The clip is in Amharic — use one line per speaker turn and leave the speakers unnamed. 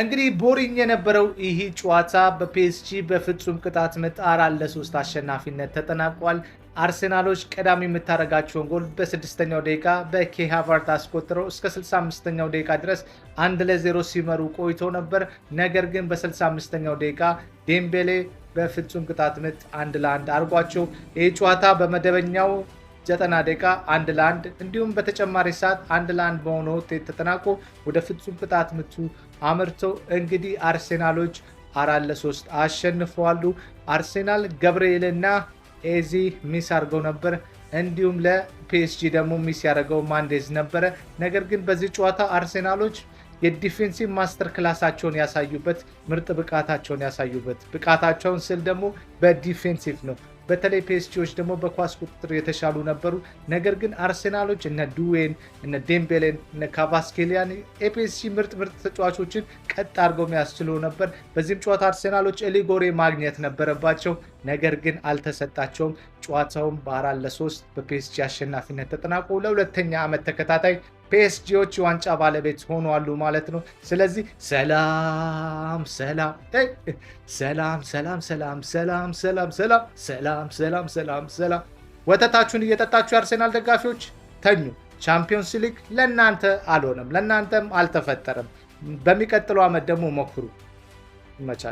እንግዲህ ቦሪንግ የነበረው ይህ ጨዋታ በፒኤስጂ በፍጹም ቅጣት ምት 4-3 አሸናፊነት ተጠናቋል። አርሰናሎች ቀዳሚ የምታደርጋቸውን ጎል በ6ኛው ደቂቃ በኬይ ሃቨርትዝ አስቆጥረው እስከ 65ኛው ደቂቃ ድረስ 1-0 ሲመሩ ቆይቶ ነበር። ነገር ግን በ65ኛው ደቂቃ ዴምቤሌ በፍጹም ቅጣት ምት 1-1 አድርጓቸው ይህ ጨዋታ በመደበኛው 90 ደቂቃ 1-1 እንዲሁም በተጨማሪ ሰዓት 1-1 በሆነ ውጤት ተጠናቆ ወደ ፍጹም ቅጣት ምቱ አምርተው እንግዲህ አርሰናሎች 4-3 አሸንፈዋል። አርሰናል ገብርኤልና ኤዚ ሚስ አድርገው ነበር። እንዲሁም ለፒኤስጂ ደግሞ ሚስ ያደረገው ማንዴዝ ነበረ። ነገር ግን በዚህ ጨዋታ አርሰናሎች የዲፌንሲቭ ማስተር ክላሳቸውን ያሳዩበት ምርጥ ብቃታቸውን ያሳዩበት ብቃታቸውን ስል ደግሞ በዲፌንሲቭ ነው። በተለይ ፒኤስጂዎች ደግሞ በኳስ ቁጥጥር የተሻሉ ነበሩ። ነገር ግን አርሰናሎች እነ ዱዌን እነ ዴምቤሌን እነ ካቫስኬሊያን የፒኤስጂ ምርጥ ተጫዋቾችን ቀጥ አድርገው የሚያስችሉ ነበር። በዚህም ጨዋታ አርሰናሎች ኤሊጎሬ ማግኘት ነበረባቸው። ነገር ግን አልተሰጣቸውም። ጨዋታውም በ4-3 በፒኤስጂ አሸናፊነት ተጠናቆ ለሁለተኛ ዓመት ተከታታይ ፒኤስጂዎች ዋንጫ ባለቤት ሆነዋል ማለት ነው። ስለዚህ ሰላም ሰላም ሰላም ሰላም ሰላም ሰላም ሰላም ሰላም ሰላም ሰላም ሰላም ሰላም። ወተታችሁን እየጠጣችሁ የአርሰናል ደጋፊዎች ተኙ። ቻምፒዮንስ ሊግ ለእናንተ አልሆነም፣ ለእናንተም አልተፈጠረም። በሚቀጥለው ዓመት ደግሞ ሞክሩ። ይመቻችሁ።